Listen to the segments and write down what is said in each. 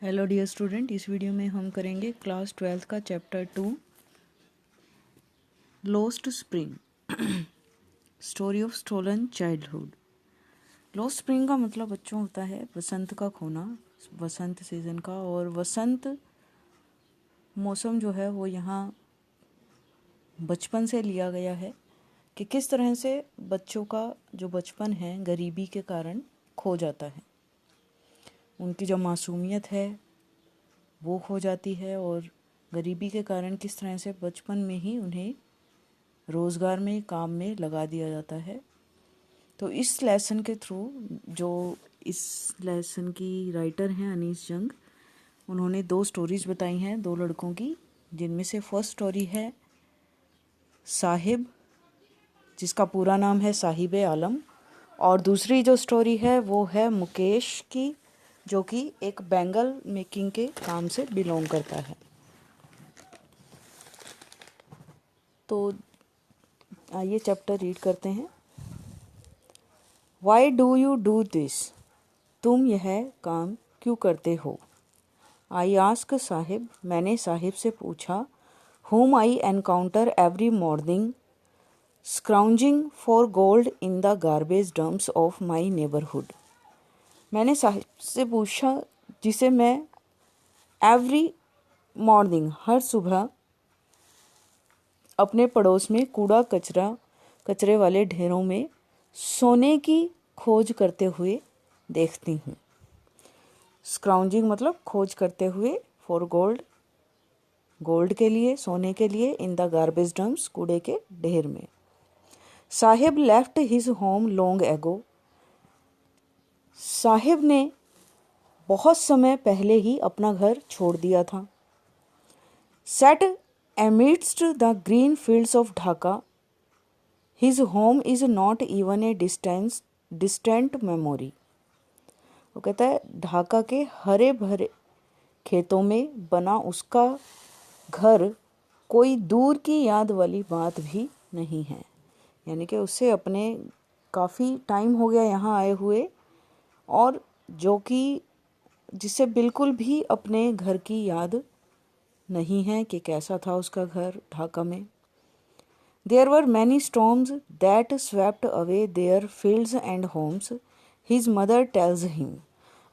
Hello dear student, इस video में हम करेंगे क्लास 12th का chapter 2 lost spring story of stolen childhood. Lost spring का मतलब बच्चों होता है वसंत का खोना, वसंत सीजन का। और वसंत मौसम जो है वो यहाँ बचपन से लिया गया है कि किस तरह से बच्चों का जो बचपन है गरीबी के कारण खो जाता है, उनकी जो मासूमियत है वो खो जाती है और गरीबी के कारण किस तरह से बचपन में ही उन्हें रोज़गार में, काम में लगा दिया जाता है। तो इस लेसन के थ्रू, जो इस लेसन की राइटर हैं अनीस जंग, उन्होंने 2 स्टोरीज़ बताई हैं 2 लड़कों की, जिनमें से फर्स्ट स्टोरी है साहिब, जिसका पूरा नाम है साहिब आलम, और दूसरी जो स्टोरी है वो है मुकेश की, जो कि एक बैंगल मेकिंग के काम से बिलोंग करता है। तो आइए चैप्टर रीड करते हैं। Why do you do this? तुम यह काम क्यों करते हो? आई आस्क साहिब, मैंने साहिब से पूछा। whom I encounter every morning scrounging for gold in the garbage dumps of my neighborhood. मैंने साहिब से पूछा जिसे मैं एवरी मॉर्निंग, हर सुबह, अपने पड़ोस में कचरे वाले ढेरों में सोने की खोज करते हुए देखती हूँ। स्क्राउंजिंग मतलब खोज करते हुए, फॉर गोल्ड के लिए, सोने के लिए, इन द गार्बेज डम्प्स, कूड़े के ढेर में। Sahib left his home long ago, Sahib ने बहुत समय पहले ही अपना घर छोड़ दिया था। Set amidst the green fields of Dhaka, his home is not even a distant memory. वो कहता है ढाका के हरे भरे खेतों में बना उसका घर कोई दूर की याद वाली बात भी नहीं है। यानी कि उससे अपने काफ़ी टाइम हो गया यहाँ आए हुए, और जो कि जिसे बिल्कुल भी अपने घर की याद नहीं है कि कैसा था उसका घर ढाका में। There were many storms that swept away their fields and homes, his mother tells him.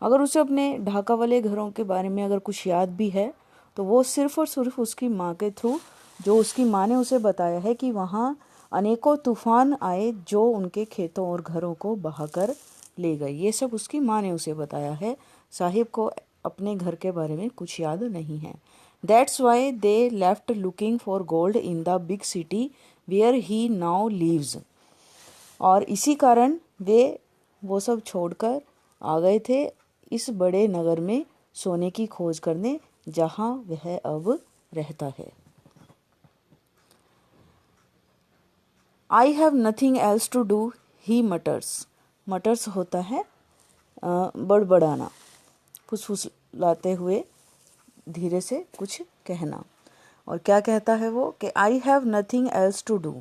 अगर उसे अपने ढाका वाले घरों के बारे में अगर कुछ याद भी है तो वो सिर्फ और सिर्फ उसकी माँ के थ्रू, जो उसकी माँ ने उसे बताया है कि वहाँ अनेकों तूफान आए जो उनके खेतों और घरों को बहाकर ले गए। ये सब उसकी माँ ने उसे बताया है। साहिब को अपने घर के बारे में कुछ याद नहीं है। That's why they left looking for gold in the big city where he now lives. और इसी कारण वो सब छोड़कर आ गए थे इस बड़े नगर में सोने की खोज करने, जहाँ वह अब रहता है। I have nothing else to do, he mutters. मटर्स होता है बड़बड़ाना, फुसफुसलाते हुए धीरे से कुछ कहना। और क्या कहता है वो कि I have nothing else to do,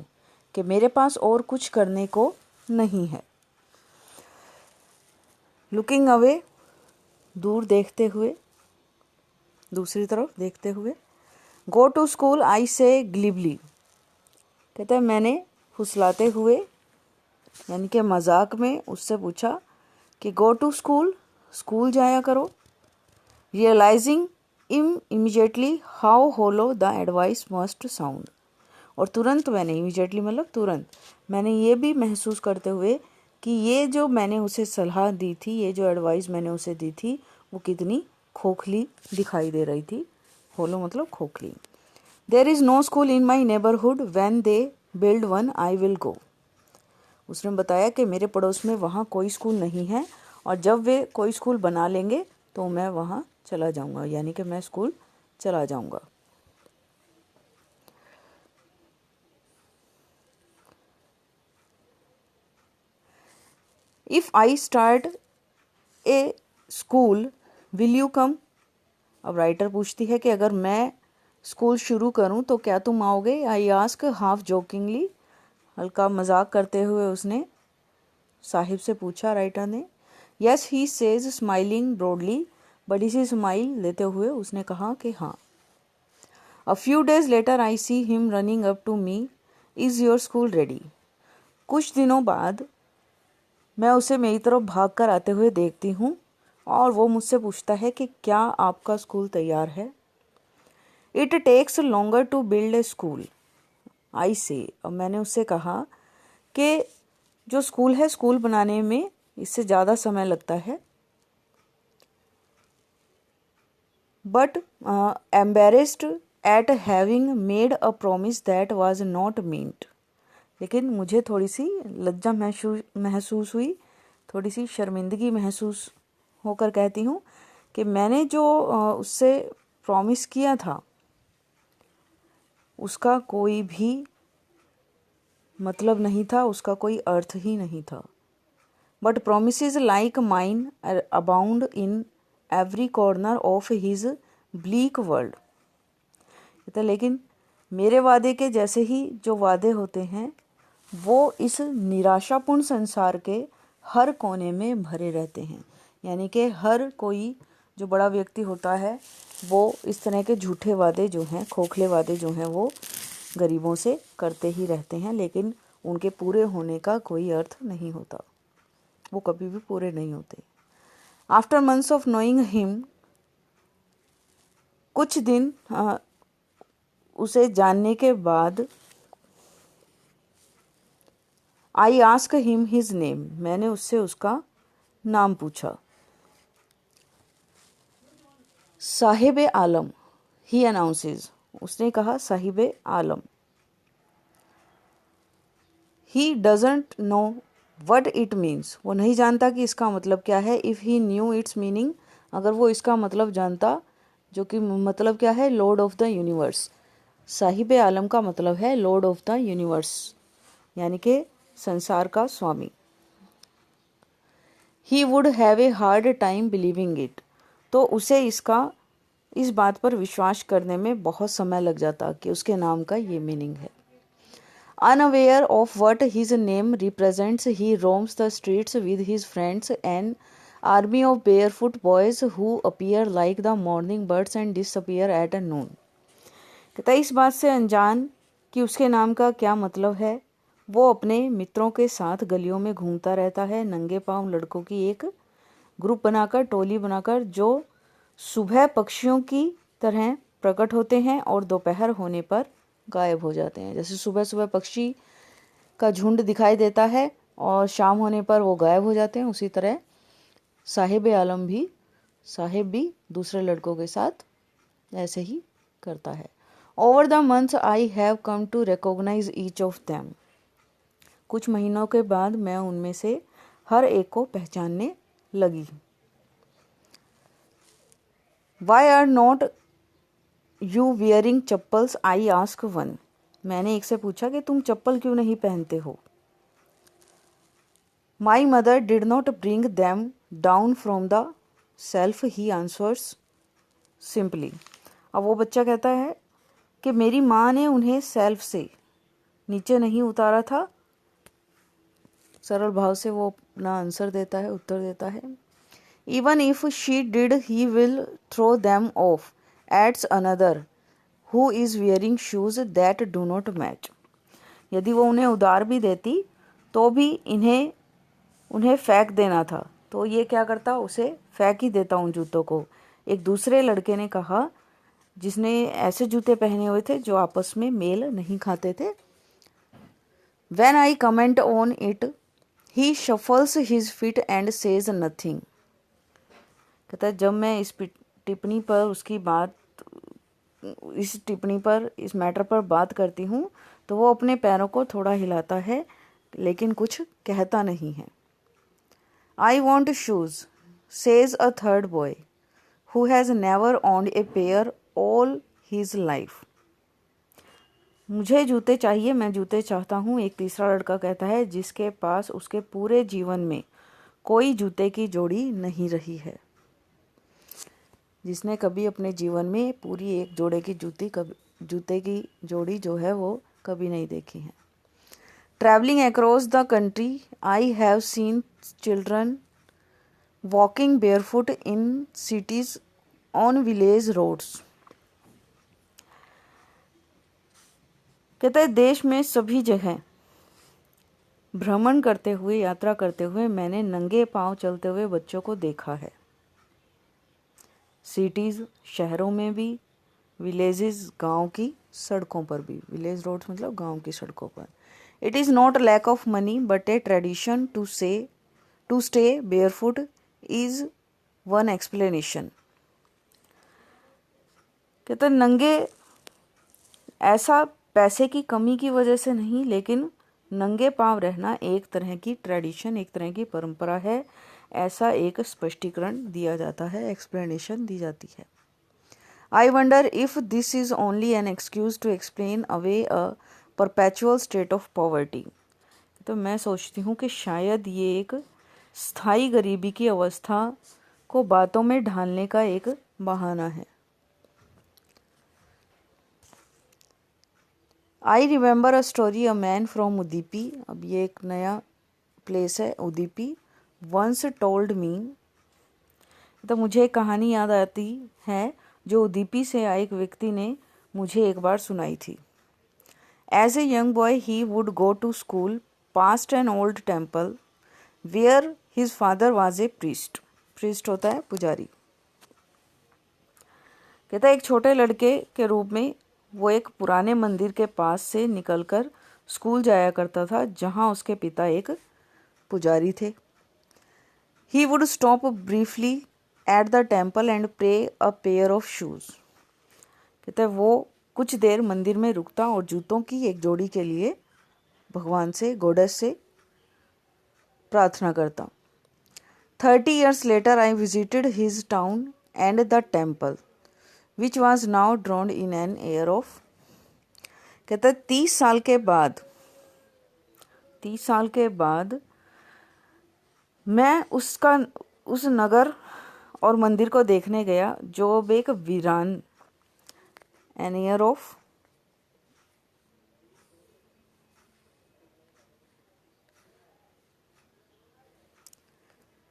कि मेरे पास और कुछ करने को नहीं है। लुकिंग अवे, दूर देखते हुए, दूसरी तरफ देखते हुए। गो टू स्कूल आई से ग्लिबली, कहता है मैंने फुसलाते हुए यानी कि मजाक में उससे पूछा कि गो टू स्कूल, स्कूल जाया करो। Realising immediately how hollow the advice must sound, और तुरंत मैंने, इमीडिएटली मतलब तुरंत, मैंने ये भी महसूस करते हुए कि ये जो मैंने उसे सलाह दी थी, ये जो एडवाइस मैंने उसे दी थी, वो कितनी खोखली दिखाई दे रही थी। होलो मतलब खोखली। There is no school in my neighbourhood, when they build one I will go. उसने बताया कि मेरे पड़ोस में वहाँ कोई स्कूल नहीं है, और जब वे कोई स्कूल बना लेंगे तो मैं वहाँ चला जाऊँगा, यानी कि मैं स्कूल चला जाऊँगा। If I start A school will you come. अब राइटर पूछती है कि अगर मैं स्कूल शुरू करूं तो क्या तुम आओगे? आई आस्क हाफ जोकिंगली, हल्का मजाक करते हुए उसने साहिब से पूछा राइटर ने। Yes he says smiling broadly, बड़ी सी स्माइल देते हुए उसने कहा कि हाँ। A few days later I see him running up to me, is your school ready? कुछ दिनों बाद मैं उसे मेरी तरफ भाग कर आते हुए देखती हूँ और वो मुझसे पूछता है कि क्या आपका स्कूल तैयार है। It takes longer to build a school, I say। अब मैंने उससे कहा कि जो स्कूल है, स्कूल बनाने में इससे ज़्यादा समय लगता है। But embarrassed at having made a promise that was not meant। लेकिन मुझे थोड़ी सी लज्जा महसूस हुई, थोड़ी सी शर्मिंदगी महसूस होकर कहती हूँ कि मैंने जो उससे प्रॉमिस किया था उसका कोई भी मतलब नहीं था, उसका कोई अर्थ ही नहीं था। But promises like mine abound in every corner of his bleak world. लेकिन मेरे वादे के जैसे ही जो वादे होते हैं वो इस निराशापूर्ण संसार के हर कोने में भरे रहते हैं। यानी कि हर कोई जो बड़ा व्यक्ति होता है वो इस तरह के झूठे वादे जो हैं, खोखले वादे जो हैं, वो गरीबों से करते ही रहते हैं, लेकिन उनके पूरे होने का कोई अर्थ नहीं होता, वो कभी भी पूरे नहीं होते। After months of knowing him, कुछ दिन उसे जानने के बाद, I ask him his name, मैंने उससे उसका नाम पूछा। साहिब आलम, ही अनाउंसेस, उसने कहा Saheb Alam. He doesn't know what it means, वो नहीं जानता कि इसका मतलब क्या है। If he knew its meaning, अगर वो इसका मतलब जानता, जो कि मतलब क्या है, lord of the universe. Saheb Alam का मतलब है लॉर्ड ऑफ द यूनिवर्स, यानी कि संसार का स्वामी। He would have a hard time believing it, तो उसे इस बात पर विश्वास करने में बहुत समय लग जाता कि उसके नाम का ये मीनिंग है। Unaware of what his name represents, he roams the streets with his friends, an army of barefoot boys who appear like the morning birds and disappear at noon। कहता इस बात से अनजान कि उसके नाम का क्या मतलब है, वो अपने मित्रों के साथ गलियों में घूमता रहता है, नंगे पांव लड़कों की एक ग्रुप बनाकर, टोली बनाकर, जो सुबह पक्षियों की तरह प्रकट होते हैं और दोपहर होने पर गायब हो जाते हैं। जैसे सुबह सुबह पक्षी का झुंड दिखाई देता है और शाम होने पर वो गायब हो जाते हैं, उसी तरह साहिब भी दूसरे लड़कों के साथ ऐसे ही करता है। Over the months I have come to recognise each of them, कुछ महीनों के बाद मैं उनमें से हर एक को पहचानने लगी। Why are not you wearing chappals, I ask one, मैंने एक से पूछा कि तुम चप्पल क्यों नहीं पहनते हो। My mother did not bring them down from the self, he answers simply. अब वो बच्चा कहता है कि मेरी माँ ने उन्हें सेल्फ से नीचे नहीं उतारा था। सरल भाव से वो अपना आंसर देता है, उत्तर देता है। Even if she did he will throw them off, adds another who is wearing shoes that do not match. यदि वो उन्हें उधार भी देती तो भी उन्हें फेंक देना था, तो ये क्या करता, उसे फेंक ही देता उन जूतों को। एक दूसरे लड़के ने कहा, जिसने ऐसे जूते पहने हुए थे जो आपस में मेल नहीं खाते थे। When I comment on it, he shuffles his feet and says nothing। कहता है जब मैं इस टिप्पणी पर इस मैटर पर बात करती हूँ तो वो अपने पैरों को थोड़ा हिलाता है लेकिन कुछ कहता नहीं है। I want shoes, says a third boy who has never owned a pair all his life। मुझे जूते चाहिए, मैं जूते चाहता हूँ, एक तीसरा लड़का कहता है, जिसके पास उसके पूरे जीवन में कोई जूते की जोड़ी नहीं रही है, जिसने कभी अपने जीवन में पूरी एक जोड़े की जूते की जोड़ी जो है वो कभी नहीं देखी है। Travelling across the country I have seen children walking barefoot in cities on village roads. कहते हैं देश में सभी जगह भ्रमण करते हुए, यात्रा करते हुए मैंने नंगे पांव चलते हुए बच्चों को देखा है। सिटीज़ शहरों में भी, विलेजेस गांव की सड़कों पर भी। विलेज रोड्स मतलब गांव की सड़कों पर। It is not lack of money but a tradition to stay barefoot is one explanation. कहते नंगे ऐसा पैसे की कमी की वजह से नहीं, लेकिन नंगे पांव रहना एक तरह की ट्रेडिशन, एक तरह की परंपरा है, ऐसा एक स्पष्टीकरण दिया जाता है, एक्सप्लेनेशन दी जाती है। I wonder if this is only an excuse to explain away a perpetual state of poverty. तो मैं सोचती हूँ कि शायद ये एक स्थायी गरीबी की अवस्था को बातों में ढालने का एक बहाना है। I remember a story a man from Udipi. अब ये एक नया प्लेस है उदीपी। वंस टोल्ड मी, तो मुझे एक कहानी याद आती है जो उदीपी से आए एक व्यक्ति ने मुझे एक बार सुनाई थी। As a young boy he would go to school past an old temple where his father was a priest. Priest होता है पुजारी। कहता है एक छोटे लड़के के रूप में वो एक पुराने मंदिर के पास से निकलकर स्कूल जाया करता था जहाँ उसके पिता एक पुजारी थे। He would stop briefly at the temple and pray a pair of shoes. कहते हैं वो कुछ देर मंदिर में रुकता और जूतों की एक जोड़ी के लिए भगवान से, गॉडेस से प्रार्थना करता। 30 years later I visited his town and the temple which was now drowned in an air of। कहता है 30 साल के बाद मैं उस नगर और मंदिर को देखने गया जो अब एक वीरान, एन एयर ऑफ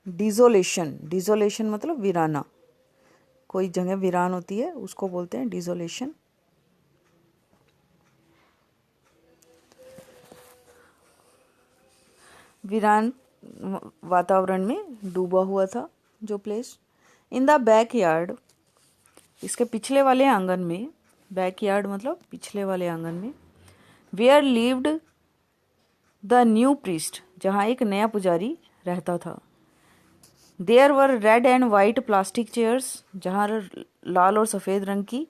डिजोलेशन। डिजोलेशन मतलब वीराना, कोई जगह वीरान होती है उसको बोलते हैं डिजोलेशन। वीरान वातावरण में डूबा हुआ था जो place. In the back yard, इसके पिछले वाले आंगन में, बैक यार्ड मतलब पिछले वाले आंगन में, where lived the new priest, जहाँ एक नया पुजारी रहता था। There were red and white plastic chairs, जहाँ लाल और सफ़ेद रंग की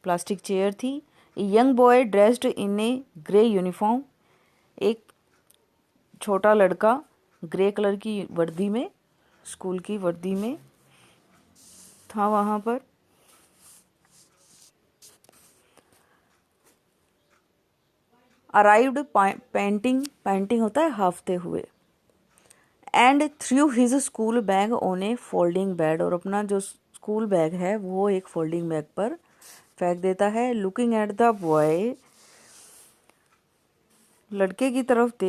प्लास्टिक चेयर थी। A young boy dressed in a grey uniform, एक छोटा लड़का ग्रे कलर की वर्दी में, स्कूल की वर्दी में था वहाँ पर। अराइव्ड पेंटिंग होता है हाफते हुए। And through his school bag on A folding bed, और अपना जो स्कूल बैग है वो एक फोल्डिंग बैग पर फेंक देता है। लुकिंग एट द बॉय, लड़के की तरफ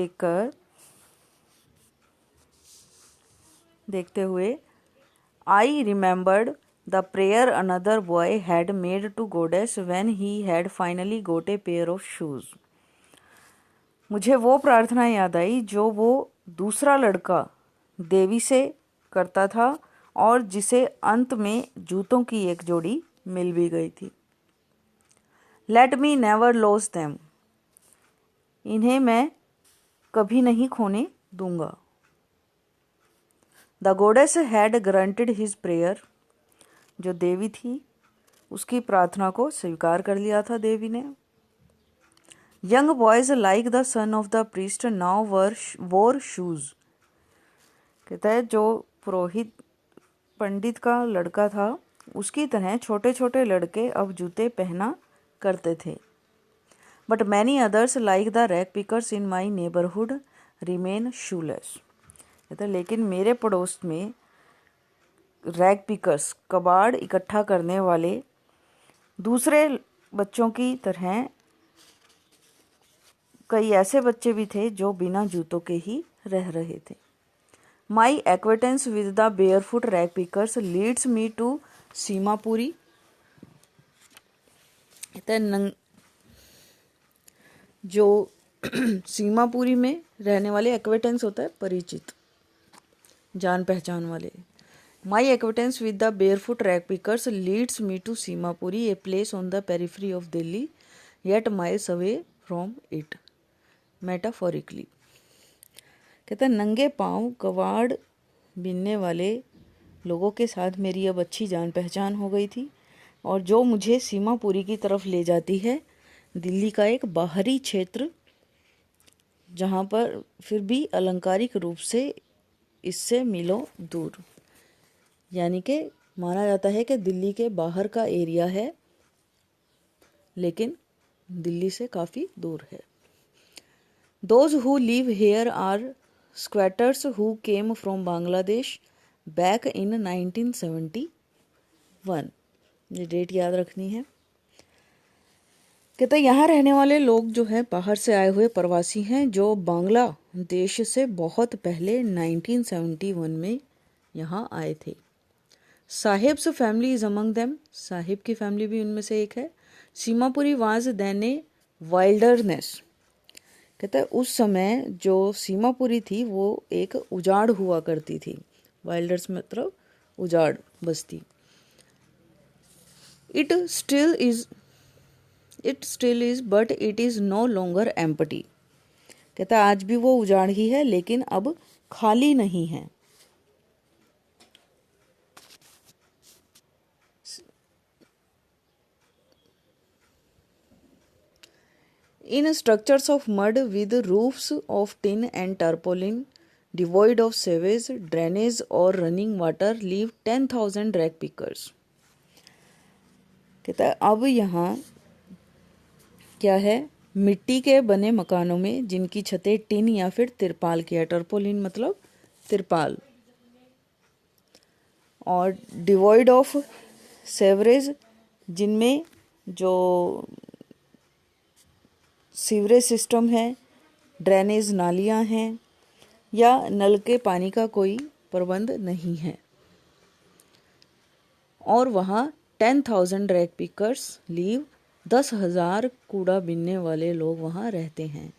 देखते हुए, I remembered the prayer another boy had made to goddess when he had finally got a pair of shoes. मुझे वो प्रार्थना याद आई जो वो दूसरा लड़का देवी से करता था और जिसे अंत में जूतों की एक जोड़ी मिल भी गई थी। Let me never loss them, इन्हें मैं कभी नहीं खोने दूंगा। The goddess had granted his prayer, जो देवी थी उसकी प्रार्थना को स्वीकार कर लिया था देवी ने। Young boys like the son of the priest now वोर शूज। कहता है जो पुरोहित पंडित का लड़का था उसकी तरह छोटे छोटे लड़के अब जूते पहना करते थे। But many others like the rag pickers in my neighbourhood remain shoelace. कहता है लेकिन मेरे पड़ोस में रैग पिकर्स, कबाड़ इकट्ठा करने वाले दूसरे बच्चों की तरह कई ऐसे बच्चे भी थे जो बिना जूतों के ही रह रहे थे। My acquaintance with the barefoot rag pickers leads me to Seemapuri. जो सीमापुरी में रहने वाले एक्वेटेंस होता है परिचित, जान पहचान वाले। My acquaintance with the barefoot rag pickers leads me to Seemapuri, a place on the periphery of Delhi yet miles away from it, metaphorically. कहता है नंगे पाँव कबाड़ बीनने वाले लोगों के साथ मेरी अब अच्छी जान पहचान हो गई थी, और जो मुझे सीमापुरी की तरफ ले जाती है, दिल्ली का एक बाहरी क्षेत्र जहाँ पर फिर भी अलंकारिक रूप से इससे मीलों दूर, यानी कि माना जाता है कि दिल्ली के बाहर का एरिया है लेकिन दिल्ली से काफ़ी दूर है। Those who live here are squatters who came from Bangladesh back in 1971। ये डेट याद रखनी है। कहते यहाँ रहने वाले लोग जो है बाहर से आए हुए प्रवासी हैं जो बांग्लादेश से बहुत पहले 1971 में यहाँ आए थे। Sahib's family is among them, Sahib की फैमिली भी उनमें से एक है। Seemapuri was then a wilderness. कहता है उस समय जो सीमापुरी थी वो एक उजाड़ हुआ करती थी। वाइल्डर्स मतलब उजाड़ बस्ती। It still is but it is no longer empty. कहता है आज भी वो उजाड़ ही है लेकिन अब खाली नहीं है। In structures of mud with roofs of tin and tarpaulin, devoid of sewage, drainage or running water, live 10,000 rag pickers। कहता है अब यहाँ क्या है, मिट्टी के बने मकानों में जिनकी छतें टिन या फिर तिरपाल की है, टर्पोलिन मतलब तिरपाल, और डिवॉइड ऑफ सेवरेज जिनमें जो सीवरेज सिस्टम है, ड्रेनेज नालियां हैं या नल के पानी का कोई प्रबंध नहीं है, और वहाँ 10,000 रैग पिकर्स लीव, 10,000 कूड़ा बीनने वाले लोग वहाँ रहते हैं।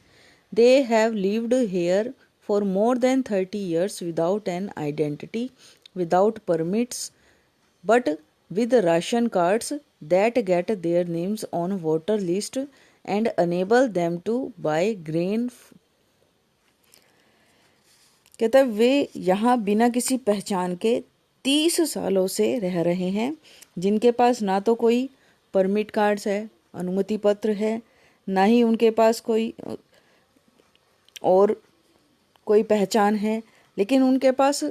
They have lived here for more than 30 years without an identity, without permits, but with ration cards that get their names on voter list and enable them to buy grain। कहता है वे यहाँ बिना किसी पहचान के 30 सालों से रह रहे हैं, जिनके पास ना तो कोई परमिट कार्ड्स है, अनुमति पत्र है, ना ही उनके पास कोई और कोई पहचान है, लेकिन उनके पास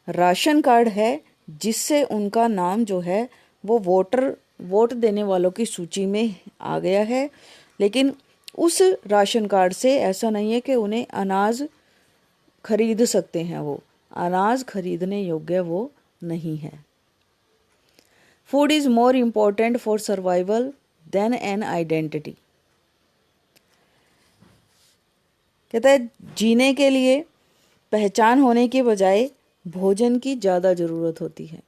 राशन कार्ड है जिससे उनका नाम जो है वो वोट देने वालों की सूची में आ गया है। लेकिन उस राशन कार्ड से ऐसा नहीं है कि उन्हें अनाज खरीद सकते हैं, वो अनाज खरीदने योग्य वो नहीं है। Food is more important for survival than an identity. कहता है जीने के लिए पहचान होने के बजाय भोजन की ज़्यादा ज़रूरत होती है।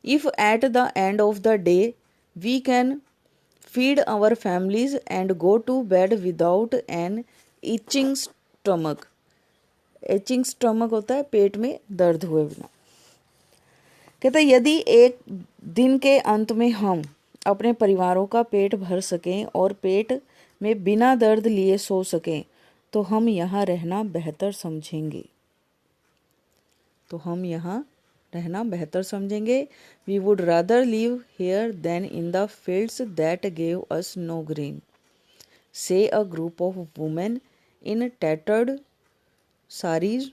If at the end of the day we can feed our families and go to bed without an itching stomach. Itching stomach होता है पेट में दर्द हुए बिना। कहते हैं यदि एक दिन के अंत में हम अपने परिवारों का पेट भर सकें और पेट में बिना दर्द लिए सो सकें तो हम यहाँ रहना बेहतर समझेंगे। We would rather live here than in the fields that gave us no green, say a group of women in tattered sarees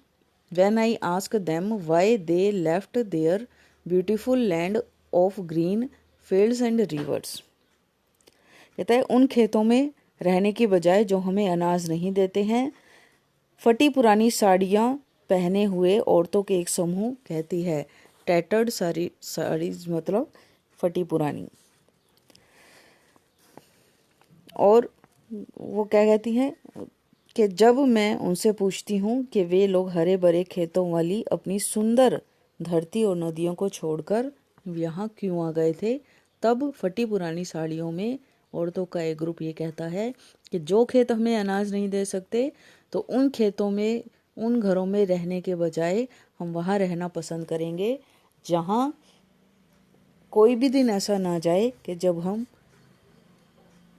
when I asked them why they left their beautiful land of green fields and rivers। कहता है उन खेतों में रहने की बजाय जो हमें अनाज नहीं देते हैं, फटी पुरानी साड़ियाँ पहने हुए औरतों के एक समूह कहती है। टैटर्ड साड़ीज मतलब फटी पुरानी, और वो क्या कहती हैं, कि जब मैं उनसे पूछती हूँ कि वे लोग हरे भरे खेतों वाली अपनी सुंदर धरती और नदियों को छोड़कर यहाँ क्यों आ गए थे, तब फटी पुरानी साड़ियों में औरतों का एक ग्रुप ये कहता है कि जो खेत हमें अनाज नहीं दे सकते तो उन खेतों में, उन घरों में रहने के बजाय हम वहाँ रहना पसंद करेंगे जहाँ कोई भी दिन ऐसा ना जाए कि जब हम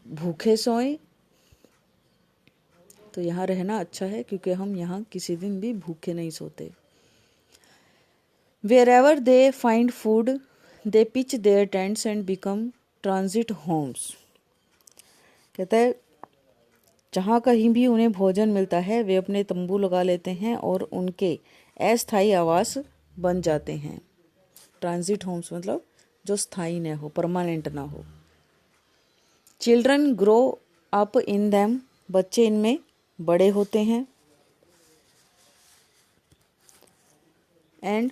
भूखे सोएं। तो यहाँ रहना अच्छा है क्योंकि हम यहाँ किसी दिन भी भूखे नहीं सोते। Wherever they find food, they pitch their tents and become transit homes. कहता है जहाँ कहीं भी उन्हें भोजन मिलता है वे अपने तंबू लगा लेते हैं और उनके अस्थायी आवास बन जाते हैं। ट्रांजिट होम्स मतलब जो स्थायी न हो, परमानेंट ना हो। Children grow up in them, बच्चे इनमें बड़े होते हैं। And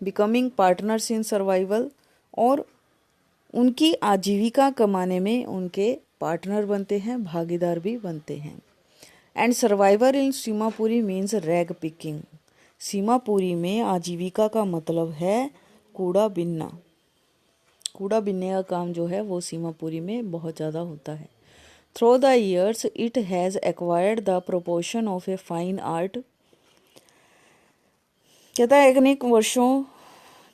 becoming partners in survival, और उनकी आजीविका कमाने में उनके पार्टनर बनते हैं, भागीदार भी बनते हैं। And survivor in Seemapuri means rag picking. Seemapuri में आजीविका का मतलब है कूड़ा बिनना। कूड़ा बिनने का काम जो है वो सीमापुरी में बहुत ज़्यादा होता है। Through the years it has acquired the proportion of a fine art. कहता है अनेक वर्षों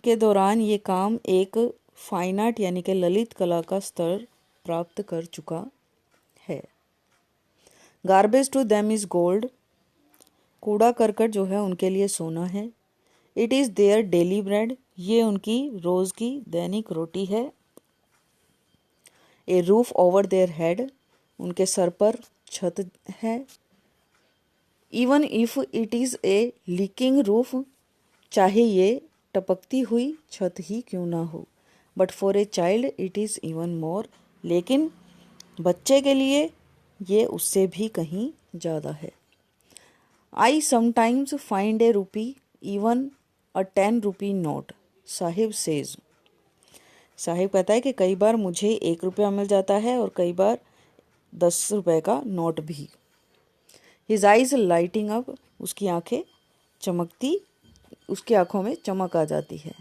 के दौरान ये काम एक फाइन आर्ट यानी कि ललित कला का स्तर प्राप्त कर चुका है। Garbage to them is gold, कूड़ा करकट जो है उनके लिए सोना है। It is their daily bread, ये उनकी रोज़ की दैनिक रोटी है। A roof over their head, उनके सर पर छत है। Even if it is a leaking roof, चाहे ये टपकती हुई छत ही क्यों ना हो। But for a child it is even more, लेकिन बच्चे के लिए ये उससे भी कहीं ज़्यादा है। आई समटाइम्स फाइंड ए रूपी इवन अ 10 rupee note, Sahib says. Sahib कहता है कि कई बार मुझे 1 रुपया मिल जाता है और कई बार 10 रुपए का नोट भी। हिज आइज लाइटिंग अप, उसकी आंखें चमकती, उसकी आंखों में चमक आ जाती है।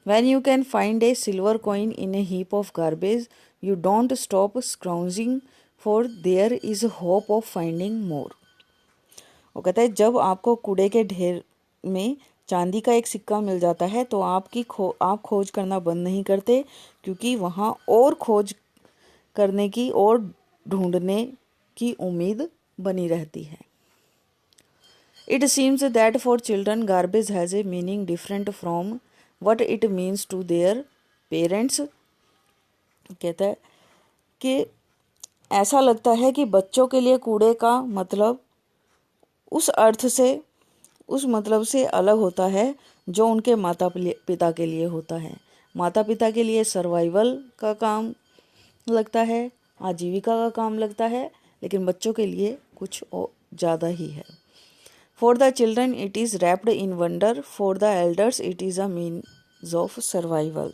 When you can find a silver coin in a heap of garbage, you don't stop scrounging, for there is hope of finding more. वो कहता है जब आपको कूड़े के ढेर में चांदी का एक सिक्का मिल जाता है तो आप खोज करना बंद नहीं करते, क्योंकि वहाँ और खोज करने की और ढूंढने की उम्मीद बनी रहती है। It seems that for children garbage has a meaning different from what it means to their parents. कहता है कि ऐसा लगता है कि बच्चों के लिए कूड़े का मतलब उस मतलब से अलग होता है जो उनके माता पिता के लिए होता है। माता पिता के लिए सर्वाइवल का काम लगता है, आजीविका का काम लगता है, लेकिन बच्चों के लिए कुछ ज़्यादा ही है। For the children it is wrapped in wonder, for the elders it is a means of survival.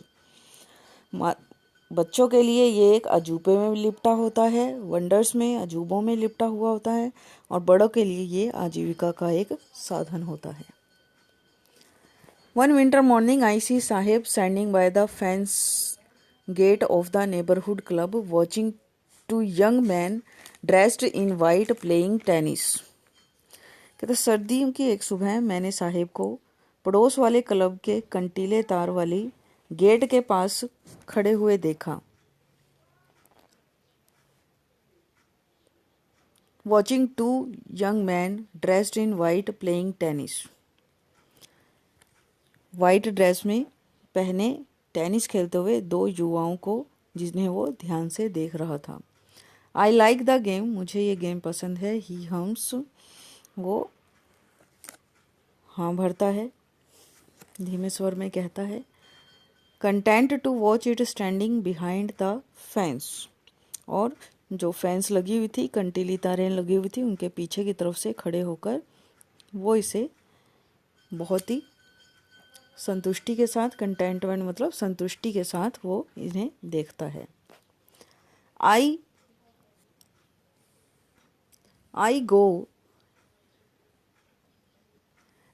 बच्चों के लिए ये एक अजूबे में लिपटा होता है, वंडर्स में, अजूबों में लिपटा हुआ होता है, और बड़ों के लिए ये आजीविका का एक साधन होता है। One winter morning I see Sahib standing by the fence gate of the neighborhood club watching 2 young men dressed in white playing tennis. कहते सर्दियों की एक सुबह मैंने साहिब को पड़ोस वाले क्लब के कंटीले तार वाली गेट के पास खड़े हुए देखा। Watching 2 young men dressed in white playing tennis. White dress में पहने टेनिस खेलते हुए 2 युवाओं को जिन्हें वो ध्यान से देख रहा था। आई लाइक द गेम, मुझे ये गेम पसंद है। ही हम्स, वो हाँ भरता है, धीमे स्वर में कहता है। Content to watch it standing behind the fence, और जो फेंस लगी हुई थी, कंटीली तारें लगी हुई थी, उनके पीछे की तरफ से खड़े होकर वो इसे बहुत ही संतुष्टि के साथ, कंटेंटमेंट मतलब संतुष्टि के साथ वो इन्हें देखता है। I go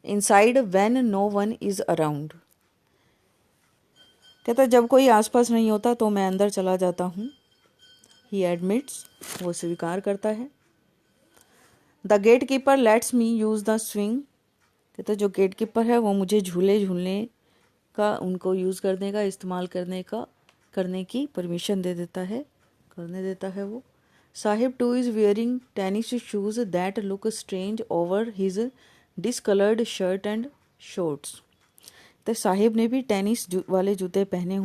inside when no one is around. कहता है जब कोई आसपास नहीं होता तो मैं अंदर चला जाता हूँ। ही एडमिट्स, वो स्वीकार करता है। The gate keeper lets me use the swing. कहता है जो गेट कीपर है वो मुझे झूलने का, उनको यूज़ करने का, इस्तेमाल करने की परमिशन दे देता है, करने देता है वो। Sahib two is wearing tennis shoes that look strange over his discoloured shirt and shorts. तो साहिब ने भी टेनिस वाले जूते पहने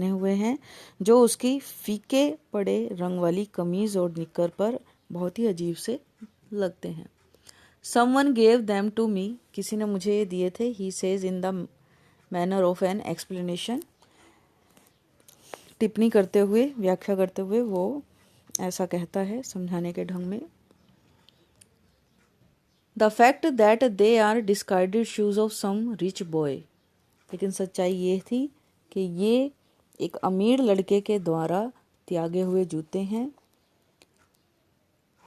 हुए हैं जो उसकी फीके पड़े रंग वाली कमीज़ और निक्कर पर बहुत ही अजीब से लगते हैं। Someone gave them to me, किसी ने मुझे ये दिए थे। He says in the manner of an explanation, टिप्पणी करते हुए, व्याख्या करते हुए वो ऐसा कहता है समझाने के ढंग में। The fact that they are discarded shoes of some rich boy, लेकिन सच्चाई ये थी कि ये एक अमीर लड़के के द्वारा त्यागे हुए जूते हैं।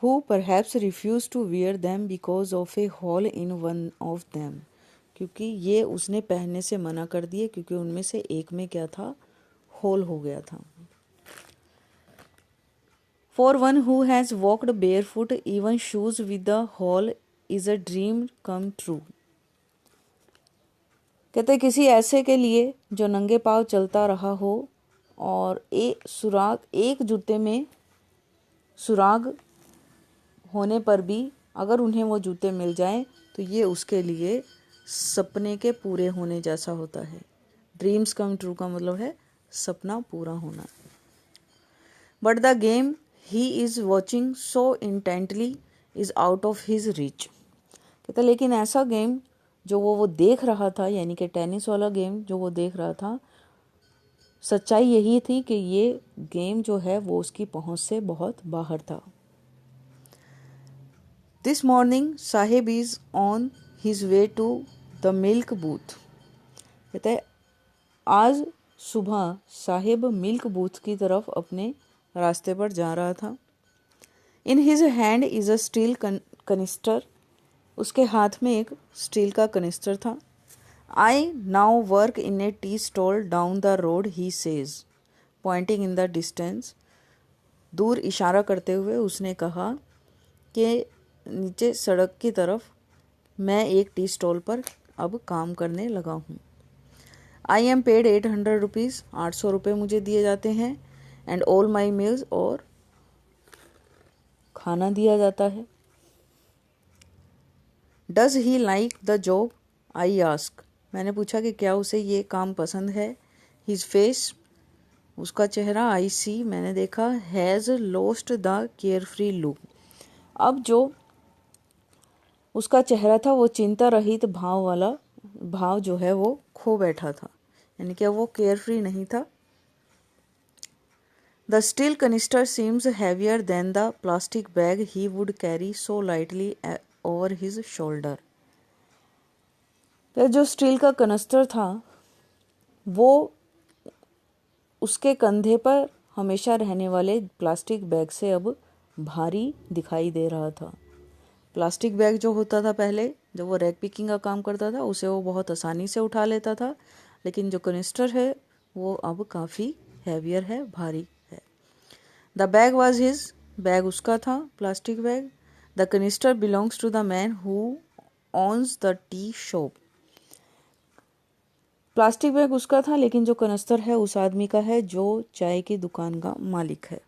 who perhaps refused to wear them because of a hole in one of them, क्योंकि ये उसने पहनने से मना कर दिए क्योंकि उनमें से एक में क्या था, होल हो गया था। For one who has walked barefoot, even shoes with the hole is a dream come true। कहते किसी ऐसे के लिए जो नंगे पाँव चलता रहा हो और एक जूते में सुराग होने पर भी अगर उन्हें वो जूते मिल जाएं तो ये उसके लिए सपने के पूरे होने जैसा होता है। ड्रीम्स कम ट्रू का मतलब है सपना पूरा होना। But the game he is watching so intently is out of his reach. कहता लेकिन ऐसा गेम जो वो देख रहा था, यानी कि टेनिस वाला गेम जो वो देख रहा था, सच्चाई यही थी कि ये गेम जो है वो उसकी पहुंच से बहुत बाहर था। This morning Sahib is on his way to the milk booth. कहता है आज सुबह साहिब मिल्क बूथ की तरफ अपने रास्ते पर जा रहा था। In his hand is a steel canister, उसके हाथ में एक स्टील का कनिस्टर था। I now work in A tea stall down the road, he says pointing in the distance. दूर इशारा करते हुए उसने कहा कि नीचे सड़क की तरफ मैं एक टी स्टॉल पर अब काम करने लगा हूँ। आई एम पेड 800 रुपीज़, 800 रुपये मुझे दिए जाते हैं। एंड ऑल माई मील्स, और खाना दिया जाता है। Does he like the job, I ask, मैंने पूछा कि क्या उसे ये काम पसंद है। हिज फेस, उसका चेहरा, आई सी, मैंने देखा, has lost the care free look, अब जो उसका चेहरा था वो चिंता रहित भाव जो है वो खो बैठा था, यानी कि वो केयर फ्री नहीं था। The steel canister seems heavier than the plastic bag he would carry so lightly over his shoulder. तो जो स्टील का कनिस्टर था वो उसके कंधे पर हमेशा रहने वाले प्लास्टिक बैग से अब भारी दिखाई दे रहा था। प्लास्टिक बैग जो होता था पहले, जब वो रैक पिकिंग का काम करता था, उसे वो बहुत आसानी से उठा लेता था, लेकिन जो कनिस्टर है वो अब काफ़ी हैवियर है, भारी है। The bag was his, bag उसका था, plastic bag. The canister belongs to the man who owns the tea shop, plastic bag उसका था लेकिन जो कनस्तर है उस आदमी का है जो चाय की दुकान का मालिक है।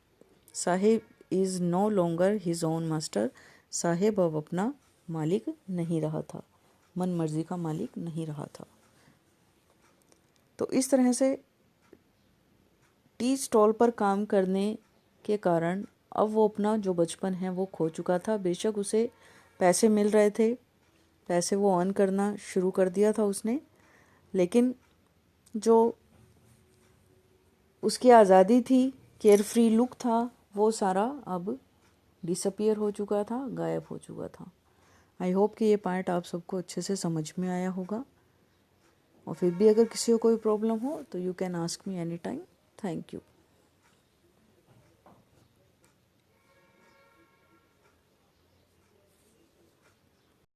Sahib is no longer his own master, Sahib अब अपना मालिक नहीं रहा था, मन मर्जी का मालिक नहीं रहा था। तो इस तरह से टी स्टॉल पर काम करने के कारण अब वो अपना जो बचपन है वो खो चुका था। बेशक उसे पैसे मिल रहे थे, पैसे वो अर्न करना शुरू कर दिया था उसने, लेकिन जो उसकी आज़ादी थी, केयर फ्री लुक था, वो सारा अब डिसअपियर हो चुका था, गायब हो चुका था। आई होप कि ये पार्ट आप सबको अच्छे से समझ में आया होगा। और फिर भी अगर किसी को कोई प्रॉब्लम हो तो you can ask me any time. Thank you.